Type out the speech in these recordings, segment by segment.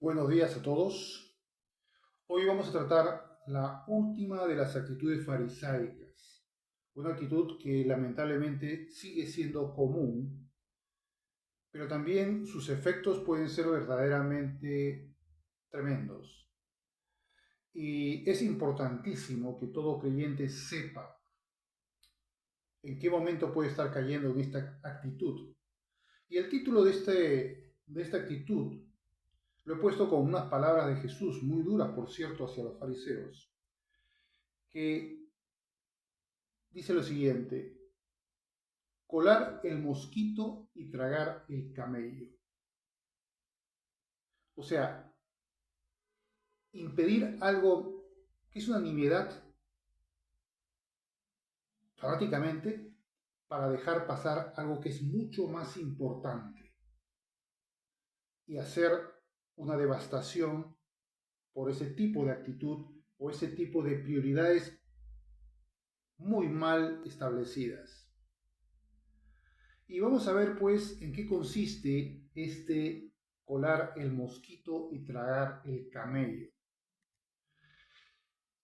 Buenos días a todos. Hoy vamos a tratar la última de las actitudes farisaicas, una actitud que lamentablemente sigue siendo común, pero también sus efectos pueden ser verdaderamente tremendos. Y es importantísimo que todo creyente sepa en qué momento puede estar cayendo en esta actitud. Y el título de esta actitud lo he puesto con unas palabras de Jesús, muy duras, por cierto, hacia los fariseos, que dice lo siguiente: colar el mosquito y tragar el camello. O sea, impedir algo que es una nimiedad prácticamente para dejar pasar algo que es mucho más importante y hacer una devastación por ese tipo de actitud o ese tipo de prioridades muy mal establecidas. Y vamos a ver pues en qué consiste este colar el mosquito y tragar el camello.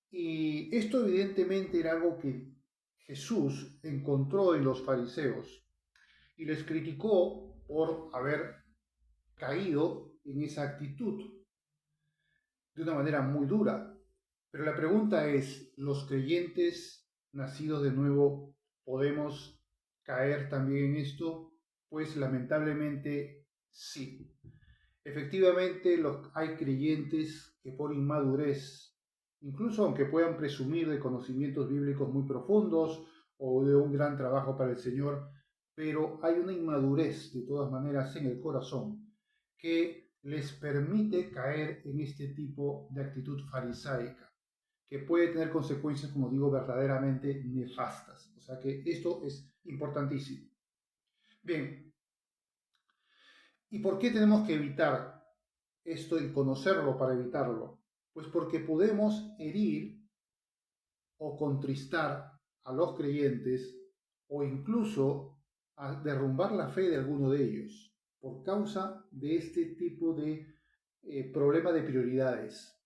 Y esto evidentemente era algo que Jesús encontró en los fariseos y les criticó por haber caído en esa actitud de una manera muy dura. Pero la pregunta es, ¿los creyentes nacidos de nuevo podemos caer también en esto? Pues lamentablemente sí. Efectivamente, hay creyentes que por inmadurez, incluso aunque puedan presumir de conocimientos bíblicos muy profundos o de un gran trabajo para el Señor, pero hay una inmadurez de todas maneras en el corazón que les permite caer en este tipo de actitud farisaica, que puede tener consecuencias, como digo, verdaderamente nefastas. O sea que esto es importantísimo. Bien, ¿y por qué tenemos que evitar esto y conocerlo para evitarlo? Pues porque podemos herir o contristar a los creyentes o incluso a derrumbar la fe de alguno de ellos por causa de este tipo de problema de prioridades.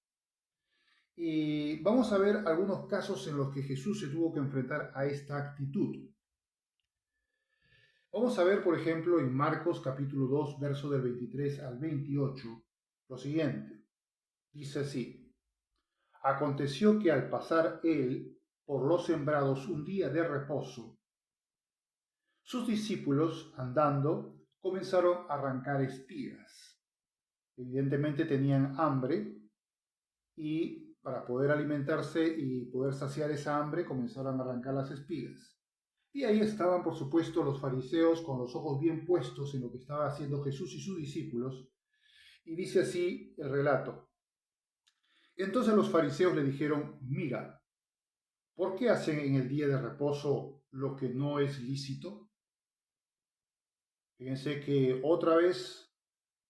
Y vamos a ver algunos casos en los que Jesús se tuvo que enfrentar a esta actitud. Vamos a ver, por ejemplo, en Marcos capítulo 2, verso del 23 al 28, lo siguiente. Dice así: aconteció que al pasar él por los sembrados un día de reposo, sus discípulos, andando, comenzaron a arrancar espigas. Evidentemente tenían hambre y para poder alimentarse y poder saciar esa hambre comenzaron a arrancar las espigas. Y ahí estaban, por supuesto, los fariseos con los ojos bien puestos en lo que estaba haciendo Jesús y sus discípulos. Y dice así el relato. Entonces los fariseos le dijeron: mira, ¿por qué hacen en el día de reposo lo que no es lícito? Fíjense que otra vez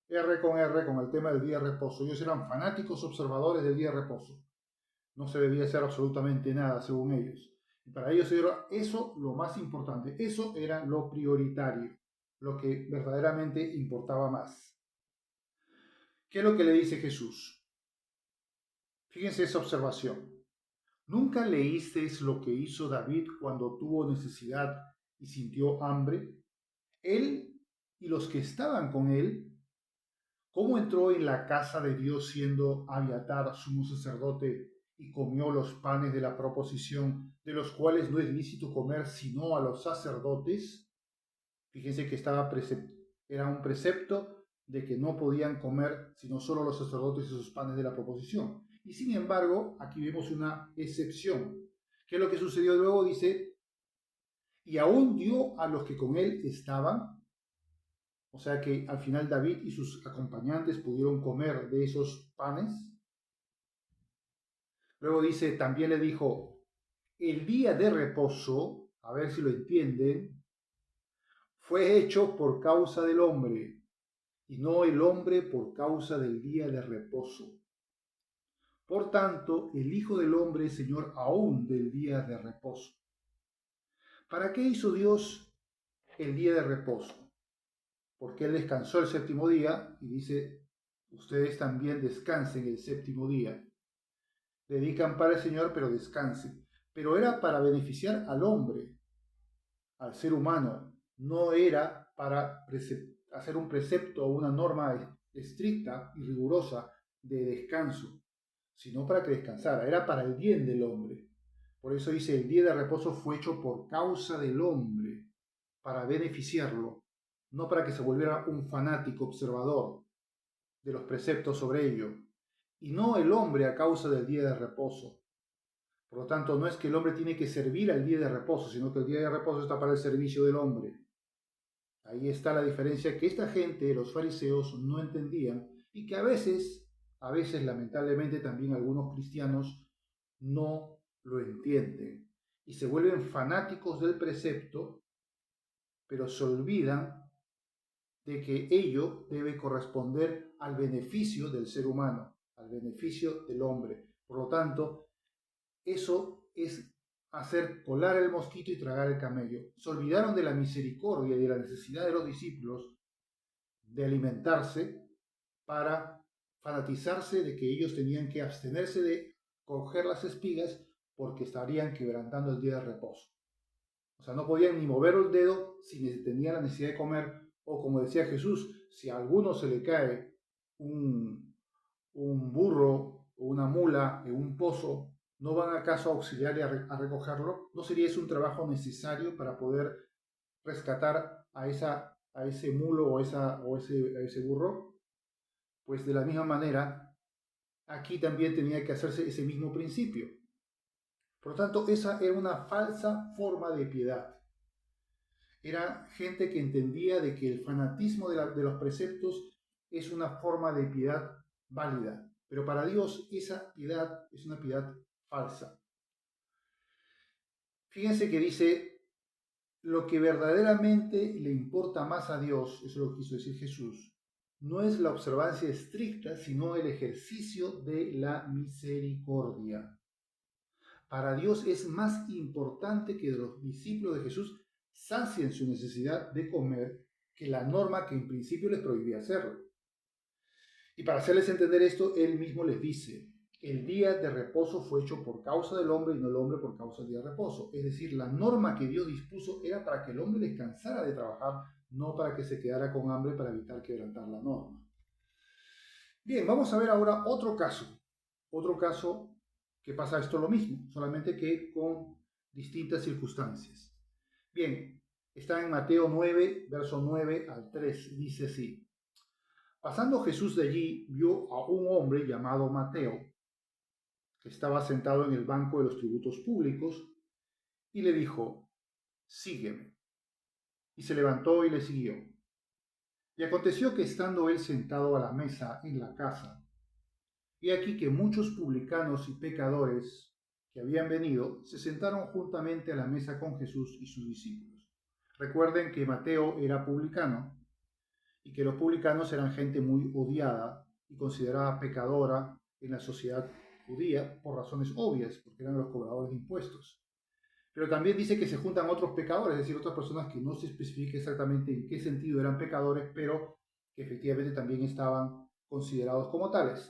R con el tema del día de reposo. Ellos eran fanáticos observadores del día de reposo. No se debía hacer absolutamente nada según ellos. Y para ellos era eso lo más importante. Eso era lo prioritario, lo que verdaderamente importaba más. ¿Qué es lo que le dice Jesús? Fíjense esa observación. ¿Nunca leísteis lo que hizo David cuando tuvo necesidad y sintió hambre? Él y los que estaban con él. ¿Cómo entró en la casa de Dios siendo Abiatar sumo sacerdote y comió los panes de la proposición, de los cuales no es lícito comer sino a los sacerdotes? Fíjense que era un precepto de que no podían comer sino solo los sacerdotes esos panes de la proposición. Y sin embargo, aquí vemos una excepción. ¿Qué es lo que sucedió luego? Dice, y aún dio a los que con él estaban. O sea que al final David y sus acompañantes pudieron comer de esos panes. Luego dice, también le dijo, el día de reposo, a ver si lo entienden, fue hecho por causa del hombre y no el hombre por causa del día de reposo. Por tanto, el Hijo del Hombre es Señor aún del día de reposo. ¿Para qué hizo Dios el día de reposo? Porque Él descansó el séptimo día y dice, ustedes también descansen el séptimo día. Dedican para el Señor, pero descansen. Pero era para beneficiar al hombre, al ser humano. No era para hacer un precepto o una norma estricta y rigurosa de descanso, sino para que descansara. Era para el bien del hombre. Por eso dice, el día de reposo fue hecho por causa del hombre, para beneficiarlo, no para que se volviera un fanático observador de los preceptos sobre ello, y no el hombre a causa del día de reposo. Por lo tanto, no es que el hombre tiene que servir al día de reposo, sino que el día de reposo está para el servicio del hombre. Ahí está la diferencia que esta gente, los fariseos, no entendían y que a veces lamentablemente también algunos cristianos no lo entienden y se vuelven fanáticos del precepto, pero se olvidan de que ello debe corresponder al beneficio del ser humano, al beneficio del hombre. Por lo tanto, eso es hacer colar el mosquito y tragar el camello. Se olvidaron de la misericordia y de la necesidad de los discípulos de alimentarse para fanatizarse de que ellos tenían que abstenerse de coger las espigas porque estarían quebrantando el día de reposo. O sea, no podían ni mover el dedo si tenían la necesidad de comer, o como decía Jesús, si a alguno se le cae un burro o una mula en un pozo, ¿no van acaso a auxiliarle a recogerlo? ¿No sería ese un trabajo necesario para poder rescatar a ese mulo o a ese burro? Pues de la misma manera, aquí también tenía que hacerse ese mismo principio. Por lo tanto, esa era una falsa forma de piedad. Era gente que entendía de que el fanatismo de los preceptos es una forma de piedad válida, pero para Dios esa piedad es una piedad falsa. Fíjense que dice, lo que verdaderamente le importa más a Dios, eso es lo que quiso decir Jesús, no es la observancia estricta, sino el ejercicio de la misericordia. Para Dios es más importante que los discípulos de Jesús sacien su necesidad de comer que la norma que en principio les prohibía hacerlo. Y para hacerles entender esto, Él mismo les dice, el día de reposo fue hecho por causa del hombre y no el hombre por causa del día de reposo. Es decir, la norma que Dios dispuso era para que el hombre descansara de trabajar, no para que se quedara con hambre para evitar quebrantar la norma. Bien, vamos a ver ahora otro caso que pasa esto lo mismo, solamente que con distintas circunstancias. Bien, está en Mateo 9, verso 9 al 3, dice así. Pasando Jesús de allí, vio a un hombre llamado Mateo, que estaba sentado en el banco de los tributos públicos, y le dijo, sígueme. Y se levantó y le siguió. Y aconteció que estando él sentado a la mesa en la casa, y aquí que muchos publicanos y pecadores que habían venido se sentaron juntamente a la mesa con Jesús y sus discípulos. Recuerden que Mateo era publicano y que los publicanos eran gente muy odiada y considerada pecadora en la sociedad judía por razones obvias, porque eran los cobradores de impuestos. Pero también dice que se juntan otros pecadores, es decir, otras personas que no se especifica exactamente en qué sentido eran pecadores, pero que efectivamente también estaban considerados como tales.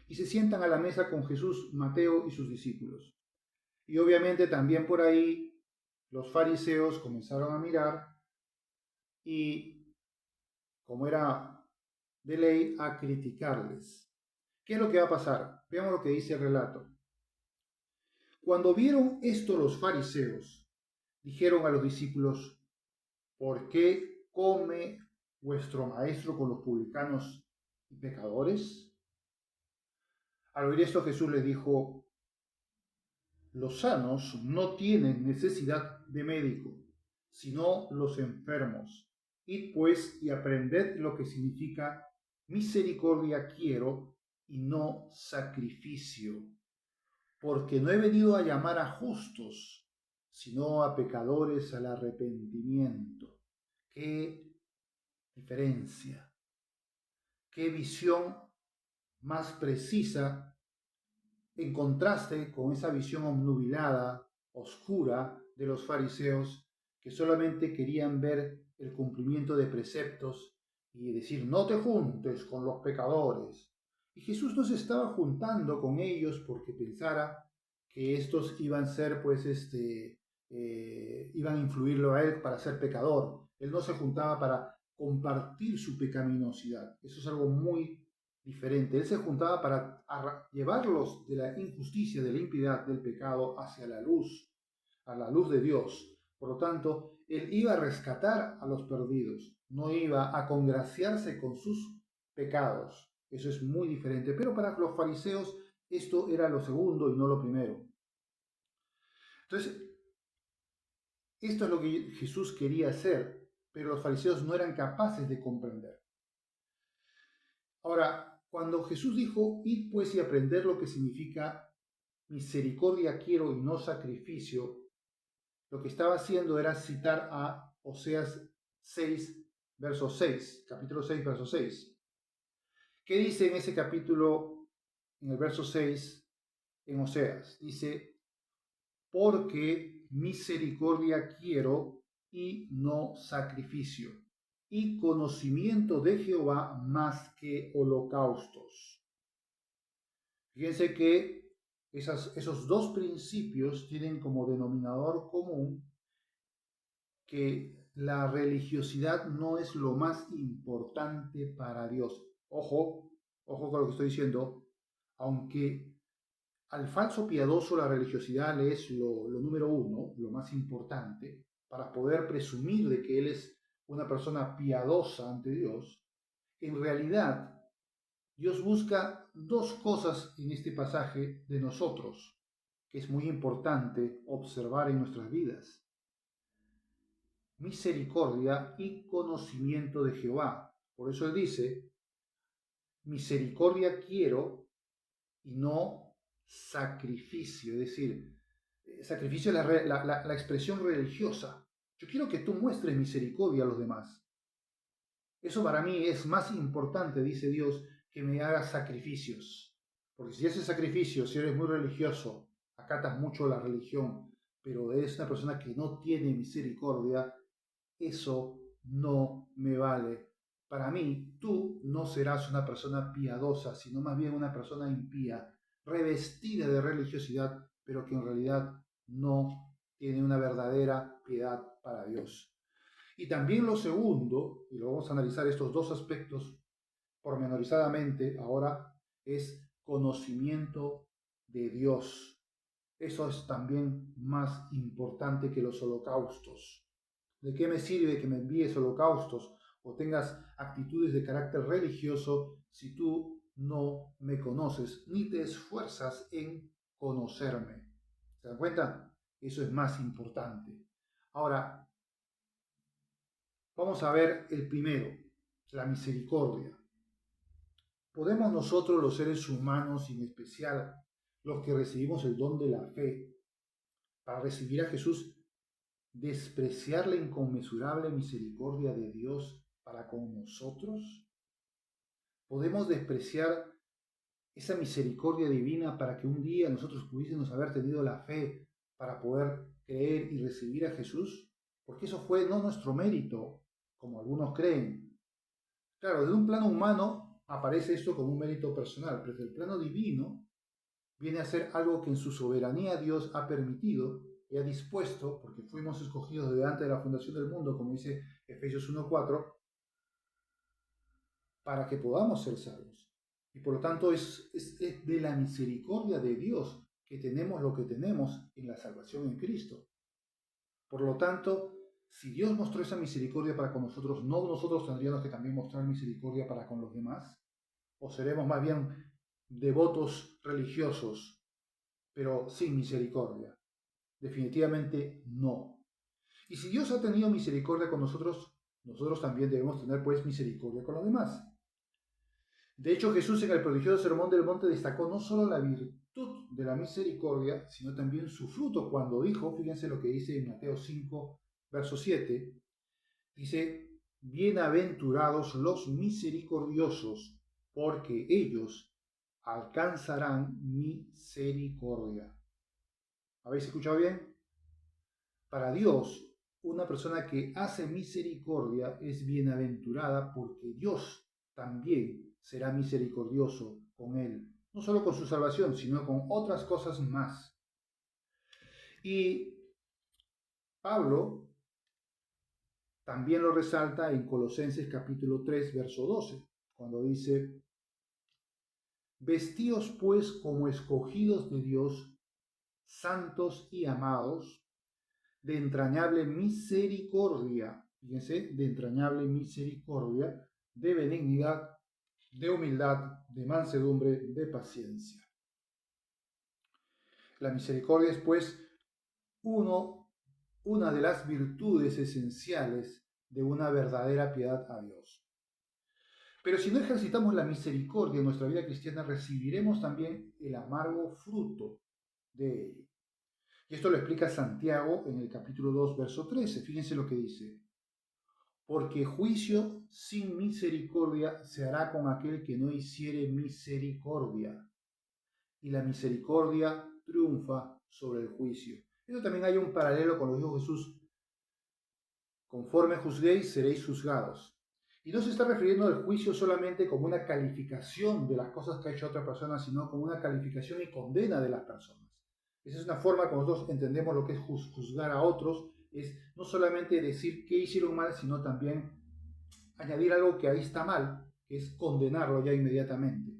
Y se sientan a la mesa con Jesús, Mateo y sus discípulos. Y obviamente también por ahí los fariseos comenzaron a mirar y, como era de ley, a criticarles. ¿Qué es lo que va a pasar? Veamos lo que dice el relato. Cuando vieron esto los fariseos, dijeron a los discípulos, ¿por qué come vuestro maestro con los publicanos y pecadores? Al oír esto Jesús les dijo, los sanos no tienen necesidad de médico, sino los enfermos. Id pues y aprended lo que significa misericordia quiero y no sacrificio, porque no he venido a llamar a justos, sino a pecadores al arrepentimiento. ¡Qué diferencia! ¡Qué visión más precisa en contraste con esa visión obnubilada, oscura de los fariseos que solamente querían ver el cumplimiento de preceptos y decir, no te juntes con los pecadores. Y Jesús no se estaba juntando con ellos porque pensara que estos iban a ser, iban a influirlo a él para ser pecador. Él no se juntaba para compartir su pecaminosidad. Eso es algo muy diferente. Él se juntaba para llevarlos de la injusticia, de la impiedad, del pecado hacia a la luz de Dios. Por lo tanto, él iba a rescatar a los perdidos, no iba a congraciarse con sus pecados. Eso es muy diferente. Pero para los fariseos esto era lo segundo y no lo primero. Entonces, esto es lo que Jesús quería hacer, pero los fariseos no eran capaces de comprender. Ahora, cuando Jesús dijo, id pues y aprender lo que significa misericordia quiero y no sacrificio, lo que estaba haciendo era citar a Oseas 6, verso 6, capítulo 6, verso 6. ¿Qué dice en ese capítulo, en el verso 6, en Oseas? Dice, porque misericordia quiero y no sacrificio, y conocimiento de Jehová más que holocaustos. Fíjense que esos dos principios tienen como denominador común que la religiosidad no es lo más importante para Dios. Ojo, ojo con lo que estoy diciendo, aunque al falso piadoso la religiosidad le es lo número uno, lo más importante, para poder presumir de que él es una persona piadosa ante Dios, en realidad Dios busca dos cosas en este pasaje de nosotros, que es muy importante observar en nuestras vidas: misericordia y conocimiento de Jehová. Por eso él dice, misericordia quiero y no sacrificio. Es decir, sacrificio es la expresión religiosa. Yo quiero que tú muestres misericordia a los demás. Eso para mí es más importante, dice Dios, que me hagas sacrificios. Porque si haces sacrificios, si eres muy religioso, acatas mucho la religión, pero eres una persona que no tiene misericordia, eso no me vale. Para mí, tú no serás una persona piadosa, sino más bien una persona impía, revestida de religiosidad, pero que en realidad no tiene una verdadera piedad para Dios. Y también lo segundo, y lo vamos a analizar estos dos aspectos pormenorizadamente ahora, es conocimiento de Dios. Eso es también más importante que los holocaustos. ¿De qué me sirve que me envíes holocaustos o tengas actitudes de carácter religioso si tú no me conoces ni te esfuerzas en conocerme? ¿Se dan cuenta? Eso es más importante. Ahora, vamos a ver el primero, la misericordia. ¿Podemos nosotros, los seres humanos, y en especial los que recibimos el don de la fe, para recibir a Jesús, despreciar la inconmensurable misericordia de Dios para con nosotros? ¿Podemos despreciar esa misericordia divina para que un día nosotros pudiésemos haber tenido la fe para poder creer y recibir a Jesús? Porque eso fue no nuestro mérito, como algunos creen. Claro, desde un plano humano aparece esto como un mérito personal, pero desde el plano divino viene a ser algo que en su soberanía Dios ha permitido y ha dispuesto, porque fuimos escogidos desde antes de la fundación del mundo, como dice Efesios 1:4, para que podamos ser salvos. Y por lo tanto es de la misericordia de Dios que tenemos lo que tenemos en la salvación en Cristo. Por lo tanto, si Dios mostró esa misericordia para con nosotros, ¿no nosotros tendríamos que también mostrar misericordia para con los demás? ¿O seremos más bien devotos religiosos, pero sin misericordia? Definitivamente no. Y si Dios ha tenido misericordia con nosotros, nosotros también debemos tener pues misericordia con los demás. De hecho, Jesús en el prodigioso Sermón del Monte destacó no solo la virtud de la misericordia, sino también su fruto cuando dijo, fíjense lo que dice en Mateo 5, verso 7, dice, bienaventurados los misericordiosos, porque ellos alcanzarán misericordia. ¿Habéis escuchado bien? Para Dios, una persona que hace misericordia es bienaventurada porque Dios también será misericordioso con él, no solo con su salvación, sino con otras cosas más. Y Pablo también lo resalta en Colosenses capítulo 3, verso 12, cuando dice: vestíos pues como escogidos de Dios, santos y amados, de entrañable misericordia, fíjense, de entrañable misericordia, de benignidad, de humildad, de mansedumbre, de paciencia. La misericordia es pues una de las virtudes esenciales de una verdadera piedad a Dios. Pero si no ejercitamos la misericordia en nuestra vida cristiana, recibiremos también el amargo fruto de ello. Y esto lo explica Santiago en el capítulo 2, verso 13. Fíjense lo que dice: porque juicio sin misericordia se hará con aquel que no hiciere misericordia, y la misericordia triunfa sobre el juicio. Esto también hay un paralelo con lo que dijo Jesús: conforme juzguéis, seréis juzgados. Y no se está refiriendo al juicio solamente como una calificación de las cosas que ha hecho otra persona, sino como una calificación y condena de las personas. Esa es una forma como nosotros entendemos lo que es juzgar a otros, es no solamente decir qué hicieron mal, sino también añadir algo que ahí está mal, que es condenarlo ya inmediatamente.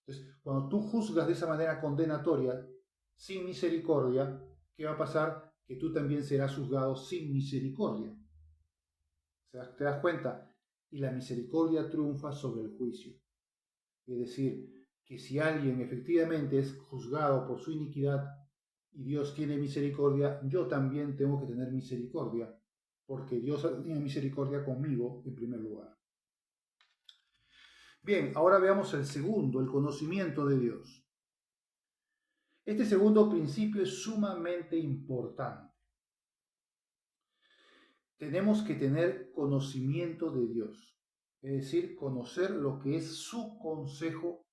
Entonces, cuando tú juzgas de esa manera condenatoria, sin misericordia, ¿qué va a pasar? Que tú también serás juzgado sin misericordia. ¿Te das cuenta? Y la misericordia triunfa sobre el juicio. Es decir, que si alguien efectivamente es juzgado por su iniquidad y Dios tiene misericordia, yo también tengo que tener misericordia, porque Dios tiene misericordia conmigo en primer lugar. Bien, ahora veamos el segundo, el conocimiento de Dios. Este segundo principio es sumamente importante. Tenemos que tener conocimiento de Dios, es decir, conocer lo que es su consejo,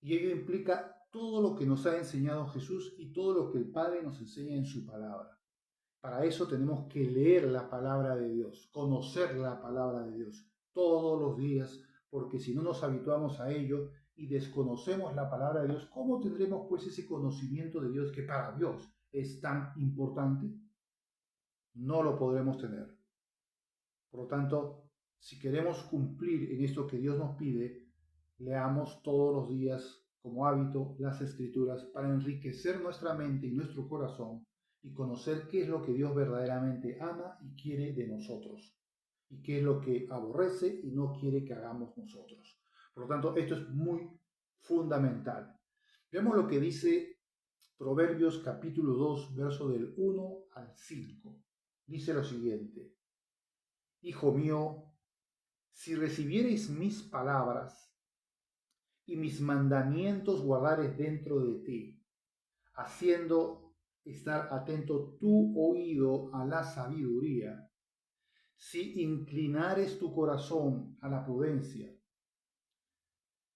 y ello implica todo lo que nos ha enseñado Jesús y todo lo que el Padre nos enseña en su palabra. Para eso tenemos que leer la palabra de Dios, conocer la palabra de Dios todos los días, porque si no nos habituamos a ello y desconocemos la palabra de Dios, ¿cómo tendremos pues ese conocimiento de Dios que para Dios es tan importante? No lo podremos tener. Por lo tanto, si queremos cumplir en esto que Dios nos pide, leamos todos los días como hábito las Escrituras para enriquecer nuestra mente y nuestro corazón y conocer qué es lo que Dios verdaderamente ama y quiere de nosotros, y qué es lo que aborrece y no quiere que hagamos nosotros. Por lo tanto, esto es muy fundamental. Veamos lo que dice Proverbios capítulo 2, verso del 1 al 5. Dice lo siguiente: hijo mío, si recibiereis mis palabras y mis mandamientos guardares dentro de ti, haciendo estar atento tu oído a la sabiduría, si inclinares tu corazón a la prudencia,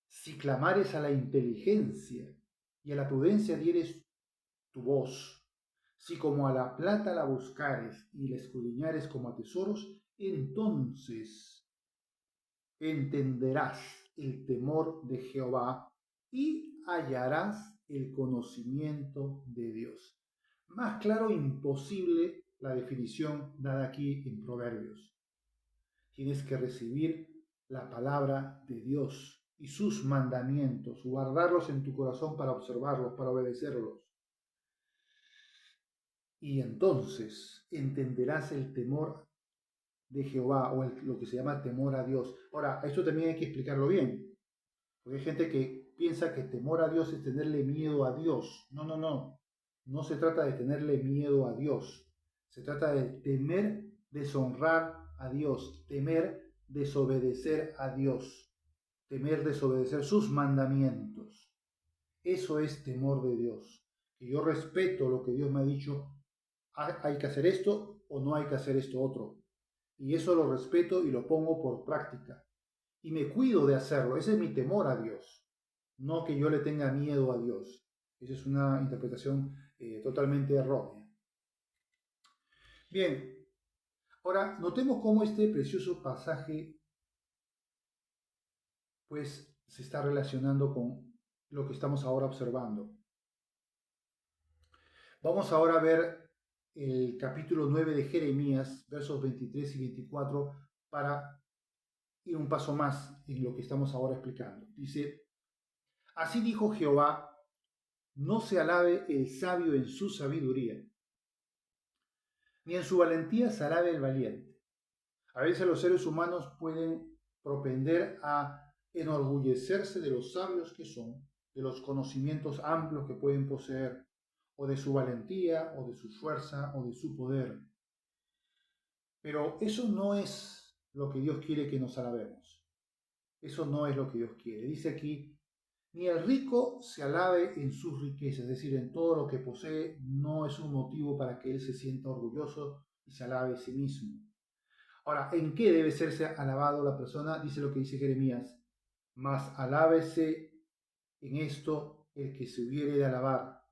si clamares a la inteligencia y a la prudencia dieres tu voz, si como a la plata la buscares y la escudriñares como a tesoros, entonces entenderás el temor de Jehová y hallarás el conocimiento de Dios. Más claro imposible la definición dada aquí en Proverbios. Tienes que recibir la palabra de Dios y sus mandamientos, guardarlos en tu corazón para observarlos, para obedecerlos. Y entonces entenderás el temor de Jehová, o lo que se llama temor a Dios. Ahora, esto también hay que explicarlo bien, porque hay gente que piensa que temor a Dios es tenerle miedo a Dios. No, no, no. No se trata de tenerle miedo a Dios. Se trata de temer deshonrar a Dios, temer desobedecer a Dios, temer desobedecer sus mandamientos. Eso es temor de Dios. Que yo respeto lo que Dios me ha dicho. Hay que hacer esto o no hay que hacer esto otro. Y eso lo respeto y lo pongo por práctica. Y me cuido de hacerlo. Ese es mi temor a Dios. No que yo le tenga miedo a Dios. Esa es una interpretación totalmente errónea. Bien, Ahora, notemos cómo este precioso pasaje pues se está relacionando con lo que estamos ahora observando. Vamos ahora a ver el capítulo 9 de Jeremías, versos 23 y 24, para ir un paso más en lo que estamos ahora explicando. Dice, así dijo Jehová, no se alabe el sabio en su sabiduría, ni en su valentía se alabe el valiente. A veces los seres humanos pueden propender a enorgullecerse de los sabios que son, de los conocimientos amplios que pueden poseer, o de su valentía, o de su fuerza, o de su poder. Pero eso no es lo que Dios quiere que nos alabemos. Eso no es lo que Dios quiere. Dice aquí, ni el rico se alabe en sus riquezas, es decir, en todo lo que posee, no es un motivo para que él se sienta orgulloso y se alabe a sí mismo. Ahora, ¿en qué debe serse alabado la persona? Dice lo que dice Jeremías, mas alábese en esto el que se hubiere de alabar,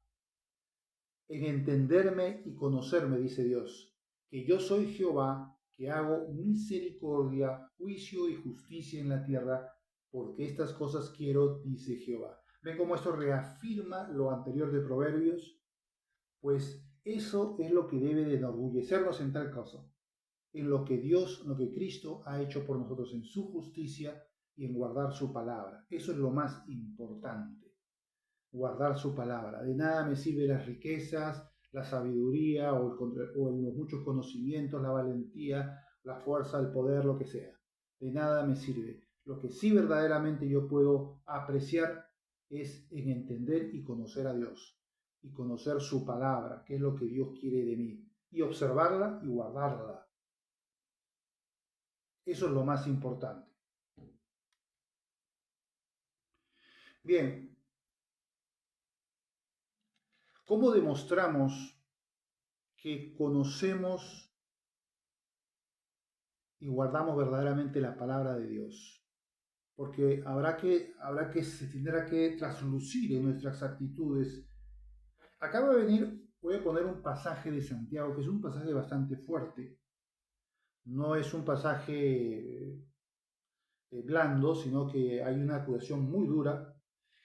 en entenderme y conocerme, dice Dios, que yo soy Jehová, que hago misericordia, juicio y justicia en la tierra, porque estas cosas quiero, dice Jehová. ¿Ven cómo esto reafirma lo anterior de Proverbios? Pues eso es lo que debe de enorgullecernos en tal caso, en lo que Dios, lo que Cristo ha hecho por nosotros en su justicia y en guardar su palabra. Eso es lo más importante, guardar su palabra. De nada me sirven las riquezas, la sabiduría o los muchos conocimientos, la valentía, la fuerza, el poder, lo que sea. De nada me sirve. Lo que sí verdaderamente yo puedo apreciar es en entender y conocer a Dios y conocer su palabra, que es lo que Dios quiere de mí, y observarla y guardarla. Eso es lo más importante. Bien, ¿cómo demostramos que conocemos y guardamos verdaderamente la palabra de Dios? Porque se tendrá que traslucir en nuestras actitudes. Acaba de venir, voy a poner un pasaje de Santiago, que es un pasaje bastante fuerte. No es un pasaje blando, sino que hay una acusación muy dura.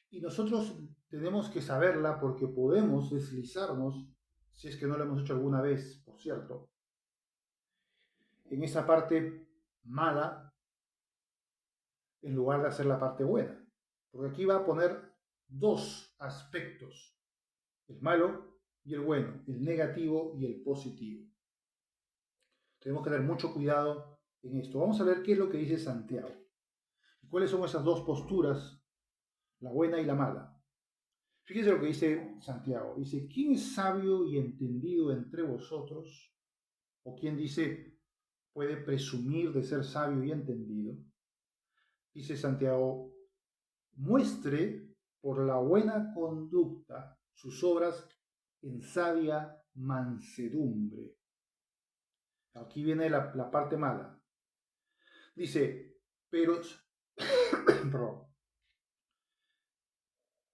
Y nosotros tenemos que saberla porque podemos deslizarnos, si es que no lo hemos hecho alguna vez, por cierto, en esa parte mala en lugar de hacer la parte buena. Porque aquí va a poner dos aspectos, el malo y el bueno, el negativo y el positivo. Tenemos que tener mucho cuidado en esto. Vamos a ver qué es lo que dice Santiago. ¿Cuáles son esas dos posturas, la buena y la mala? Fíjense lo que dice Santiago. Dice, ¿quién es sabio y entendido entre vosotros? ¿O quién dice, puede presumir de ser sabio y entendido? Dice Santiago, muestre por la buena conducta sus obras en sabia mansedumbre. Aquí viene la parte mala. Dice, pero,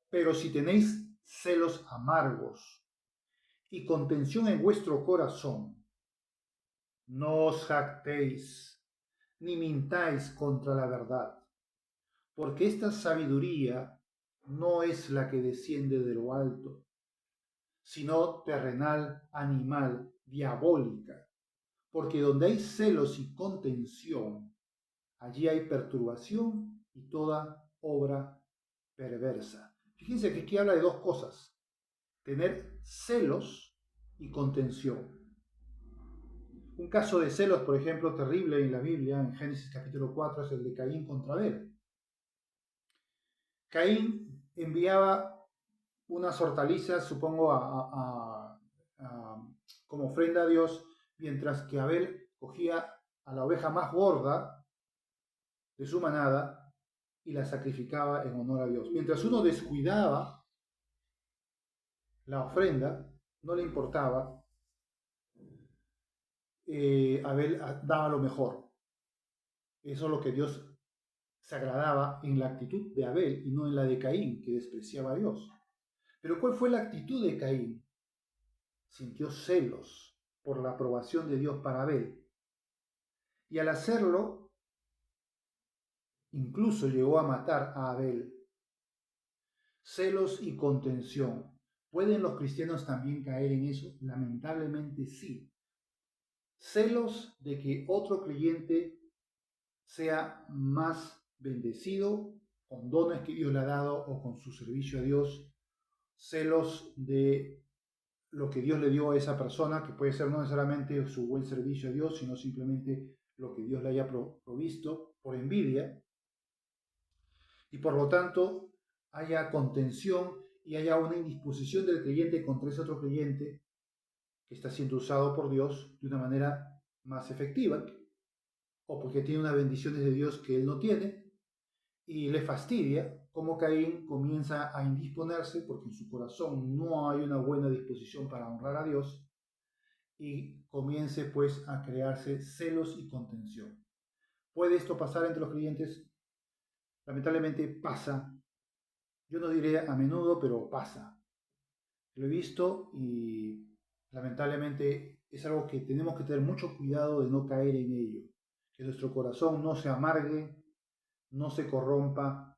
pero si tenéis celos amargos y contención en vuestro corazón, no os jactéis, ni mintáis contra la verdad, porque esta sabiduría no es la que desciende de lo alto, sino terrenal, animal, diabólica. Porque donde hay celos y contención, allí hay perturbación y toda obra perversa. Fíjense que aquí habla de dos cosas: tener celos y contención. Un caso de celos, por ejemplo, terrible en la Biblia, en Génesis capítulo 4, es el de Caín contra Abel. Caín enviaba unas hortalizas, supongo, como ofrenda a Dios, mientras que Abel cogía a la oveja más gorda de su manada y la sacrificaba en honor a Dios. Mientras uno descuidaba la ofrenda, no le importaba, Abel daba lo mejor. Eso es lo que Dios se agradaba en la actitud de Abel y no en la de Caín, que despreciaba a Dios. Pero ¿cuál fue la actitud de Caín? Sintió celos por la aprobación de Dios para Abel. Y al hacerlo, incluso llegó a matar a Abel. Celos y contención. ¿Pueden los cristianos también caer en eso? Lamentablemente sí. Celos de que otro creyente sea más bendecido con dones que Dios le ha dado o con su servicio a Dios. Celos de lo que Dios le dio a esa persona, que puede ser no necesariamente su buen servicio a Dios, sino simplemente lo que Dios le haya provisto por envidia. Y por lo tanto haya contención y haya una indisposición del creyente contra ese otro creyente que está siendo usado por Dios de una manera más efectiva, o porque tiene unas bendiciones de Dios que él no tiene, y le fastidia, como Caín comienza a indisponerse porque en su corazón no hay una buena disposición para honrar a Dios, y comience pues a crearse celos y contención. ¿Puede esto pasar entre los creyentes? Lamentablemente pasa. Yo no diré a menudo, pero pasa. Lo he visto y lamentablemente es algo que tenemos que tener mucho cuidado de no caer en ello. Que nuestro corazón no se amargue, no se corrompa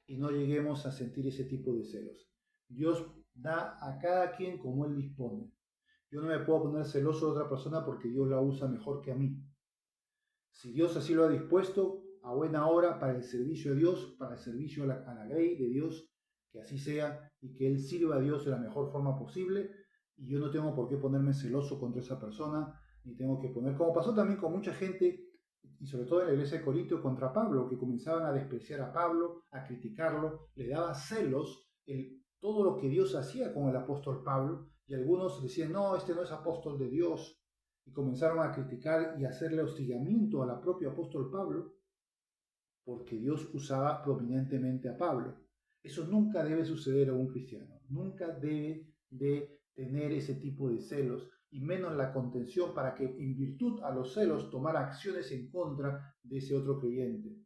y no lleguemos a sentir ese tipo de celos. Dios da a cada quien como Él dispone. Yo no me puedo poner celoso de otra persona porque Dios la usa mejor que a mí. Si Dios así lo ha dispuesto, a buena hora para el servicio a Dios, para el servicio a la grey de Dios, que así sea y que Él sirva a Dios de la mejor forma posible. Y yo no tengo por qué ponerme celoso contra esa persona, ni tengo que poner, como pasó también con mucha gente, y sobre todo en la iglesia de Corinto, contra Pablo, que comenzaban a despreciar a Pablo, a criticarlo, le daba celos todo lo que Dios hacía con el apóstol Pablo, y algunos decían, no, este no es apóstol de Dios, y comenzaron a criticar y hacerle hostigamiento al propio apóstol Pablo, porque Dios usaba prominentemente a Pablo. Eso nunca debe suceder a un cristiano, nunca debe de tener ese tipo de celos, y menos la contención para que en virtud a los celos tomar acciones en contra de ese otro creyente.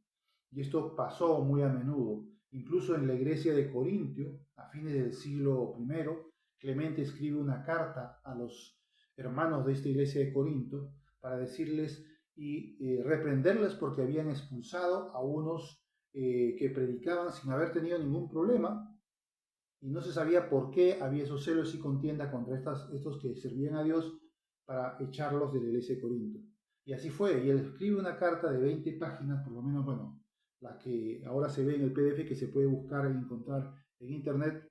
Y esto pasó muy a menudo, incluso en la iglesia de Corintio, a fines del siglo I, Clemente escribe una carta a los hermanos de esta iglesia de Corinto para decirles y reprenderles porque habían expulsado a unos que predicaban sin haber tenido ningún problema, y no se sabía por qué había esos celos y contienda contra estos que servían a Dios para echarlos de la iglesia de Corinto. Y así fue, y él escribe una carta de 20 páginas, por lo menos, bueno, la que ahora se ve en el PDF, que se puede buscar e encontrar en internet,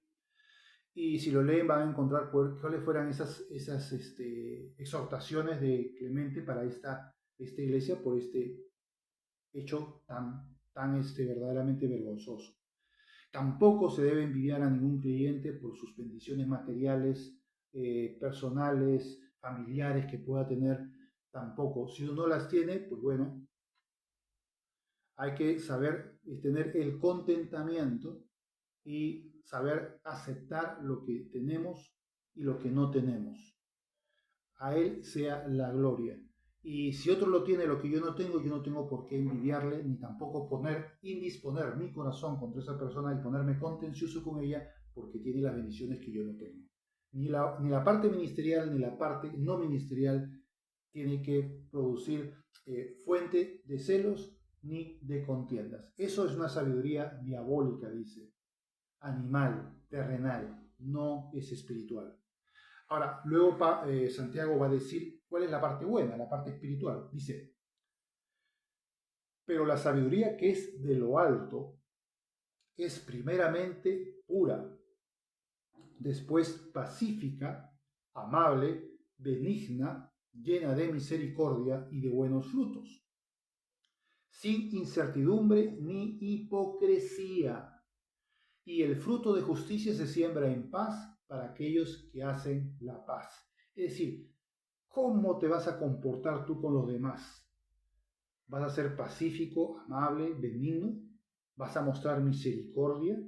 y si lo leen van a encontrar cuáles fueran esas exhortaciones de Clemente para esta iglesia por este hecho tan verdaderamente vergonzoso. Tampoco se debe envidiar a ningún creyente por sus bendiciones materiales, personales, familiares que pueda tener. Tampoco. Si uno no las tiene, pues bueno, hay que saber tener el contentamiento y saber aceptar lo que tenemos y lo que no tenemos. A Él sea la gloria. Y si otro lo tiene, lo que yo no tengo por qué envidiarle, ni tampoco indisponer mi corazón contra esa persona y ponerme contencioso con ella porque tiene las bendiciones que yo no tengo. Ni la parte ministerial ni la parte no ministerial tiene que producir fuente de celos ni de contiendas. Eso es una sabiduría diabólica, dice, animal, terrenal, no es espiritual. Ahora, luego Santiago va a decir cuál es la parte buena, la parte espiritual. Dice, pero la sabiduría que es de lo alto es primeramente pura, después pacífica, amable, benigna, llena de misericordia y de buenos frutos, sin incertidumbre ni hipocresía. Y el fruto de justicia se siembra en paz para aquellos que hacen la paz. Es decir, ¿cómo te vas a comportar tú con los demás? ¿Vas a ser pacífico, amable, benigno? ¿Vas a mostrar misericordia?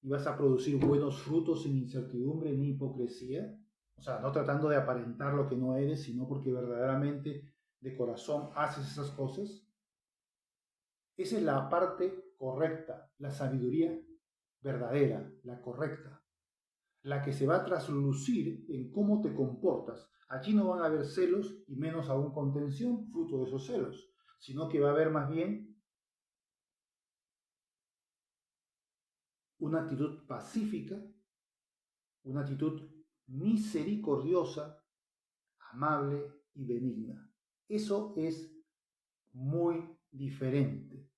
¿Y vas a producir buenos frutos sin incertidumbre ni hipocresía? O sea, no tratando de aparentar lo que no eres, sino porque verdaderamente de corazón haces esas cosas. Esa es la parte correcta, la sabiduría verdadera, la correcta, la que se va a traslucir en cómo te comportas. Aquí no van a haber celos y menos aún contención fruto de esos celos. sino que va a haber más bien una actitud pacífica, una actitud misericordiosa, amable y benigna. Eso es muy diferente.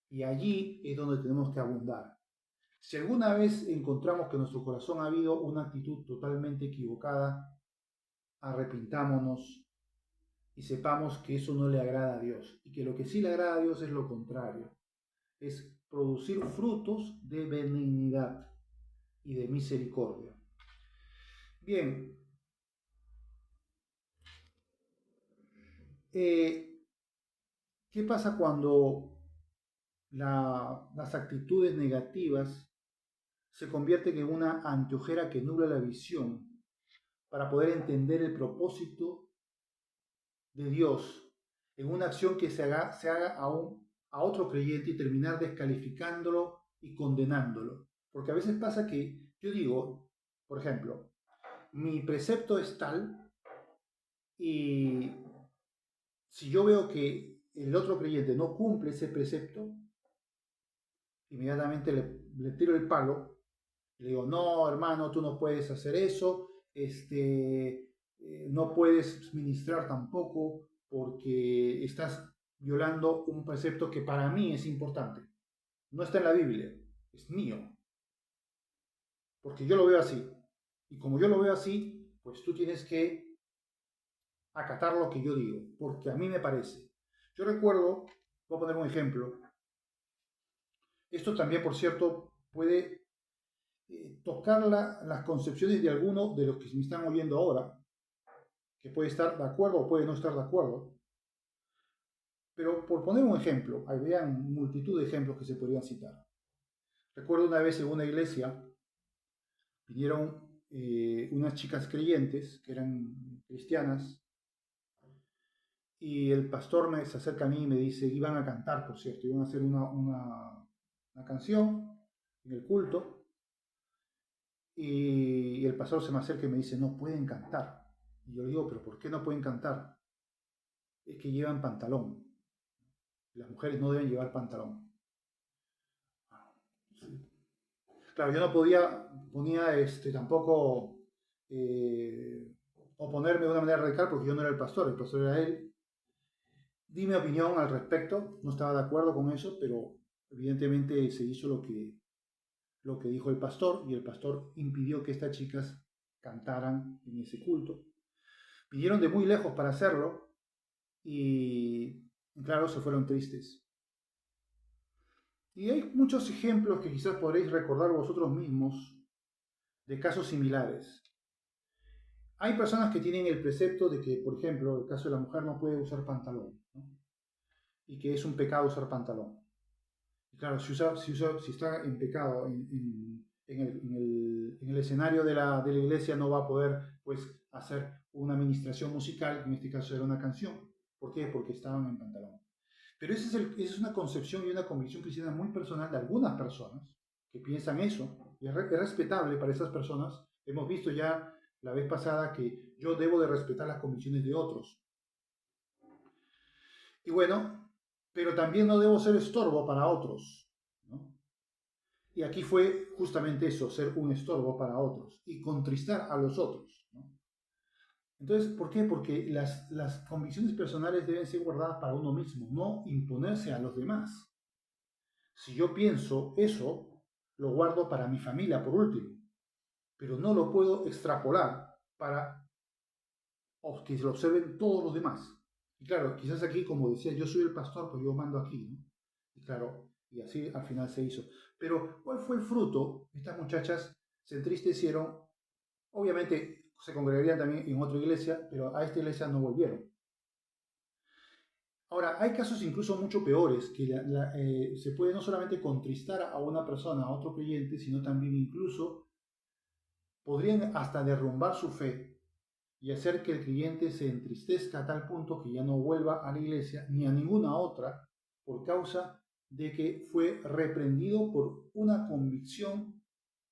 Y allí es donde tenemos que abundar. Si alguna vez encontramos que en nuestro corazón ha habido una actitud totalmente equivocada, arrepintámonos y sepamos que eso no le agrada a Dios. Y que lo que sí le agrada a Dios es lo contrario. Es producir frutos de benignidad y de misericordia. Bien, ¿qué pasa cuando las actitudes negativas se convierten en una anteojera que nubla la visión para poder entender el propósito de Dios en una acción que se haga a otro creyente y terminar descalificándolo y condenándolo? Porque a veces pasa que yo digo, por ejemplo, mi precepto es tal y si yo veo que el otro creyente no cumple ese precepto, inmediatamente le tiro el palo. Le digo, no, hermano, tú no puedes hacer eso, no puedes ministrar tampoco porque estás violando un precepto que para mí es importante. No está en la Biblia, es mío, porque yo lo veo así. Y como yo lo veo así, pues tú tienes que acatar lo que yo digo, porque a mí me parece. Yo recuerdo, voy a poner un ejemplo, esto también, por cierto, puede tocar las concepciones de algunos de los que me están oyendo ahora, que puede estar de acuerdo o puede no estar de acuerdo. Pero por poner un ejemplo, había multitud de ejemplos que se podrían citar. Recuerdo una vez en una iglesia, vinieron unas chicas creyentes, que eran cristianas, y el pastor se acerca a mí y me dice, iban a cantar, por cierto, iban a hacer una canción en el culto, y el pastor se me acerca y me dice, no pueden cantar. Y yo le digo, pero ¿por qué no pueden cantar? Es que llevan pantalón. Las mujeres no deben llevar pantalón. Sí. Claro, yo no ponía tampoco oponerme de una manera radical porque yo no era el pastor era él. Di mi opinión al respecto, no estaba de acuerdo con eso, pero evidentemente se hizo lo que dijo el pastor y el pastor impidió que estas chicas cantaran en ese culto. Vinieron de muy lejos para hacerlo y claro, se fueron tristes. Y hay muchos ejemplos que quizás podréis recordar vosotros mismos de casos similares. Hay personas que tienen el precepto de que, por ejemplo, el caso de la mujer no puede usar pantalón, ¿no? Y que es un pecado usar pantalón. Y claro, si está en pecado en el escenario de la iglesia no va a poder pues, hacer una administración musical, en este caso era una canción. ¿Por qué? Porque estaban en pantalón. Pero esa es una concepción y una convicción cristiana muy personal de algunas personas que piensan eso. Y es respetable para esas personas. Hemos visto ya la vez pasada que yo debo de respetar las convicciones de otros. Y bueno, pero también no debo ser estorbo para otros, ¿no? Y aquí fue justamente eso, ser un estorbo para otros y contristar a los otros, ¿no? Entonces, ¿por qué? Porque las convicciones personales deben ser guardadas para uno mismo, no imponerse a los demás. Si yo pienso eso, lo guardo para mi familia por último, pero no lo puedo extrapolar para que lo observen todos los demás. Y claro, quizás aquí, como decía, yo soy el pastor, pues yo mando aquí, ¿no? Y claro, y así al final se hizo. Pero, ¿cuál fue el fruto? Estas muchachas se entristecieron, obviamente se congregarían también en otra iglesia, pero a esta iglesia no volvieron. Ahora, hay casos incluso mucho peores, que se puede no solamente contristar a una persona, a otro creyente, sino también incluso podrían hasta derrumbar su fe y hacer que el creyente se entristezca a tal punto que ya no vuelva a la iglesia ni a ninguna otra por causa de que fue reprendido por una convicción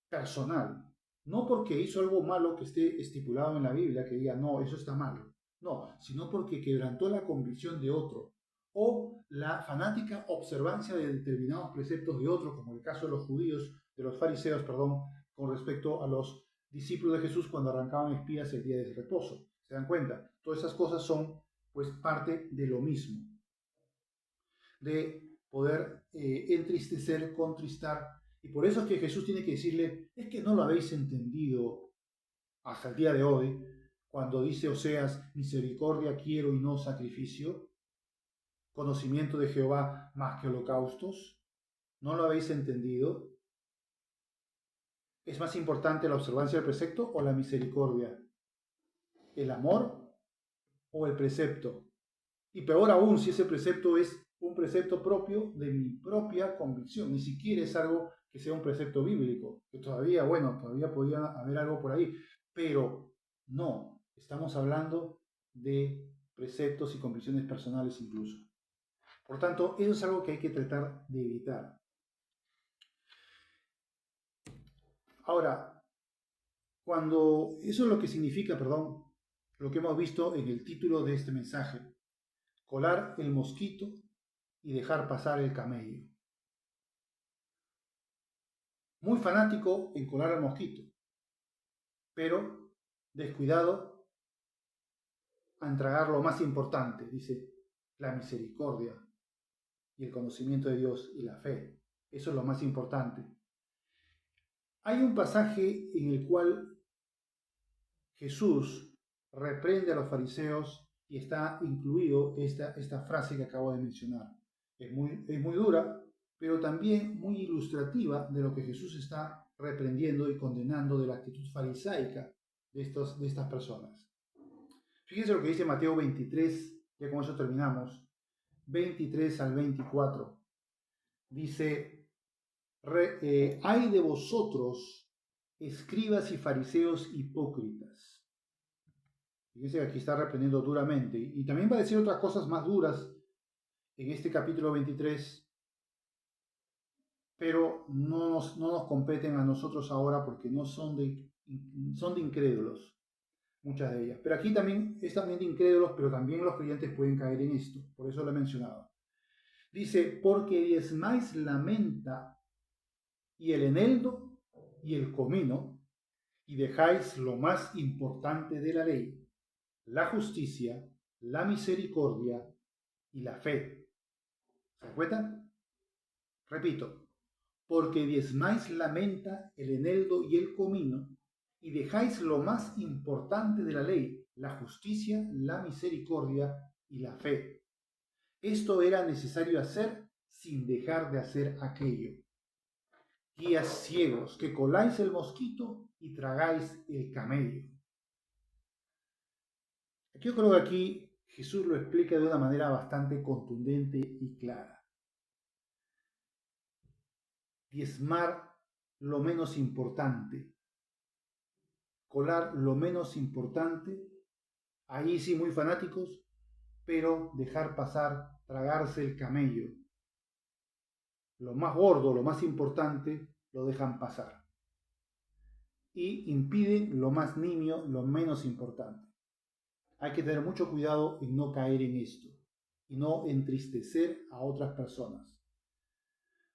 personal. No porque hizo algo malo que esté estipulado en la Biblia, que diga, no, eso está malo. No, sino porque quebrantó la convicción de otro o la fanática observancia de determinados preceptos de otros, como el caso de los judíos, de los fariseos, perdón, con respecto a los discípulos de Jesús cuando arrancaban espías el día de reposo. ¿Se dan cuenta? Todas esas cosas son pues parte de lo mismo, de poder entristecer, contristar. Y por eso es que Jesús tiene que decirle, es que no lo habéis entendido hasta el día de hoy, cuando dice Oseas, misericordia quiero y no sacrificio, conocimiento de Jehová más que holocaustos. ¿No lo habéis entendido? ¿Es más importante la observancia del precepto o la misericordia? ¿El amor o el precepto? Y peor aún si ese precepto es un precepto propio de mi propia convicción, ni siquiera es algo que sea un precepto bíblico, que todavía, bueno, todavía podría haber algo por ahí, pero no, estamos hablando de preceptos y convicciones personales incluso. Por tanto, eso es algo que hay que tratar de evitar. Ahora, cuando eso es lo que significa, perdón, lo que hemos visto en el título de este mensaje, colar el mosquito y dejar pasar el camello. Muy fanático en colar al mosquito, pero descuidado en tragar lo más importante, dice, la misericordia y el conocimiento de Dios y la fe. Eso es lo más importante. Hay un pasaje en el cual Jesús reprende a los fariseos y está incluido esta frase que acabo de mencionar. Es muy dura, pero también muy ilustrativa de lo que Jesús está reprendiendo y condenando de la actitud farisaica de estas personas. Fíjense lo que dice Mateo 23, ya con eso terminamos, 23 al 24. Dice, hay de vosotros, escribas y fariseos hipócritas. Fíjense que aquí está reprendiendo duramente. Y también va a decir otras cosas más duras en este capítulo 23, pero no nos competen a nosotros ahora porque no son de incrédulos, muchas de ellas. Pero aquí también es también de incrédulos, pero también los creyentes pueden caer en esto, por eso lo he mencionado. Dice, porque diezmáis la menta y el eneldo y el comino, y dejáis lo más importante de la ley, la justicia, la misericordia y la fe. ¿Se dan cuenta? Repito, porque diezmáis la menta, el eneldo y el comino, y dejáis lo más importante de la ley, la justicia, la misericordia y la fe. Esto era necesario hacer sin dejar de hacer aquello. Guías ciegos, que coláis el mosquito y tragáis el camello. Yo creo que aquí Jesús lo explica de una manera bastante contundente y clara. Diezmar lo menos importante, colar lo menos importante, ahí sí muy fanáticos, pero dejar pasar, tragarse el camello. Lo más gordo, lo más importante, lo dejan pasar. Y impiden lo más nimio, lo menos importante. Hay que tener mucho cuidado en no caer en esto y no entristecer a otras personas.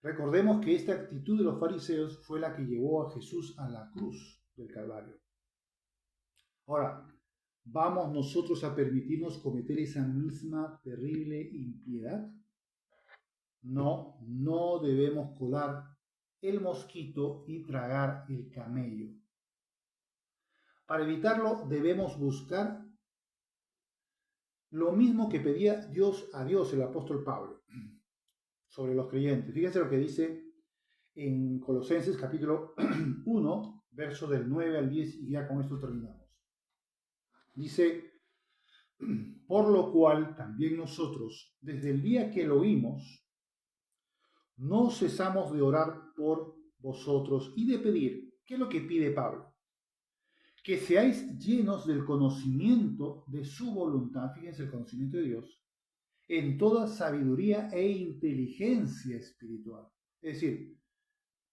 Recordemos que esta actitud de los fariseos fue la que llevó a Jesús a la cruz del Calvario. Ahora, ¿vamos nosotros a permitirnos cometer esa misma terrible impiedad? No, no debemos colar el mosquito y tragar el camello. Para evitarlo debemos buscar lo mismo que pedía Dios a Dios el apóstol Pablo sobre los creyentes. Fíjense lo que dice en Colosenses capítulo 1, verso del 9 al 10, y ya con esto terminamos. Dice, por lo cual también nosotros, desde el día que lo oímos, no cesamos de orar por vosotros y de pedir. ¿Qué es lo que pide Pablo? Que seáis llenos del conocimiento de su voluntad, fíjense el conocimiento de Dios, en toda sabiduría e inteligencia espiritual. Es decir,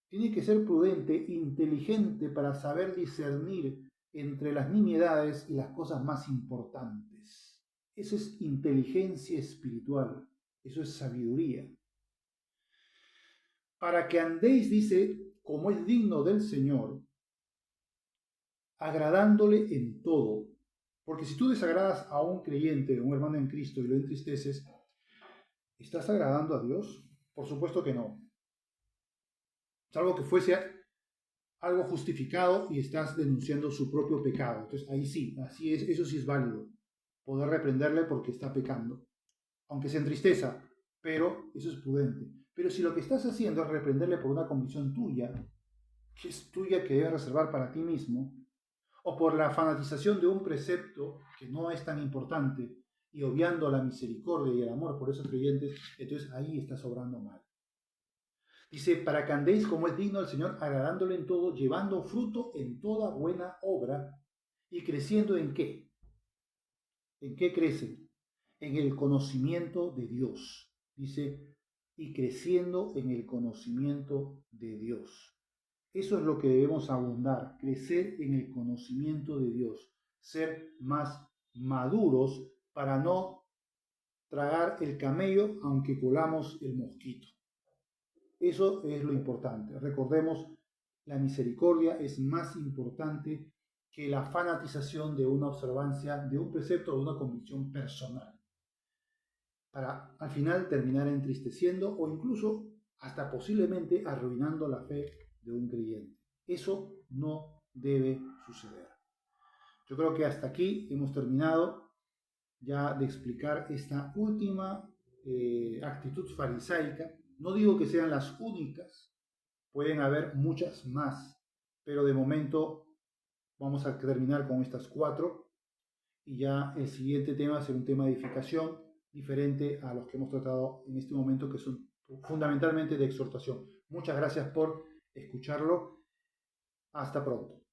tiene que ser prudente, inteligente para saber discernir entre las nimiedades y las cosas más importantes. Eso es inteligencia espiritual. Eso es sabiduría. Para que andéis, dice, como es digno del Señor, agradándole en todo. Porque si tú desagradas a un creyente, a un hermano en Cristo, y lo entristeces, ¿estás agradando a Dios? Por supuesto que no. Salvo que fuese algo justificado y estás denunciando su propio pecado. Entonces ahí sí, así es, eso sí es válido. Poder reprenderle porque está pecando. Aunque se entristeza, pero eso es prudente. Pero si lo que estás haciendo es reprenderle por una convicción tuya, que es tuya que debes reservar para ti mismo, o por la fanatización de un precepto que no es tan importante y obviando la misericordia y el amor por esos creyentes, entonces ahí estás obrando mal. Dice, para que andéis como es digno del Señor, agradándole en todo, llevando fruto en toda buena obra y creciendo ¿en qué? ¿En qué crecen? En el conocimiento de Dios. Dice, y creciendo en el conocimiento de Dios. Eso es lo que debemos abundar, crecer en el conocimiento de Dios, ser más maduros para no tragar el camello aunque colamos el mosquito. Eso es lo importante. Recordemos, la misericordia es más importante que la fanatización de una observancia, de un precepto o de una convicción personal, para al final terminar entristeciendo o incluso hasta posiblemente arruinando la fe de un creyente. Eso no debe suceder. Yo creo que hasta aquí hemos terminado ya de explicar esta última actitud farisaica. No digo que sean las únicas, pueden haber muchas más, pero de momento vamos a terminar con estas 4 y ya el siguiente tema será un tema de edificación diferente a los que hemos tratado en este momento, que son fundamentalmente de exhortación. Muchas gracias por escucharlo. Hasta pronto.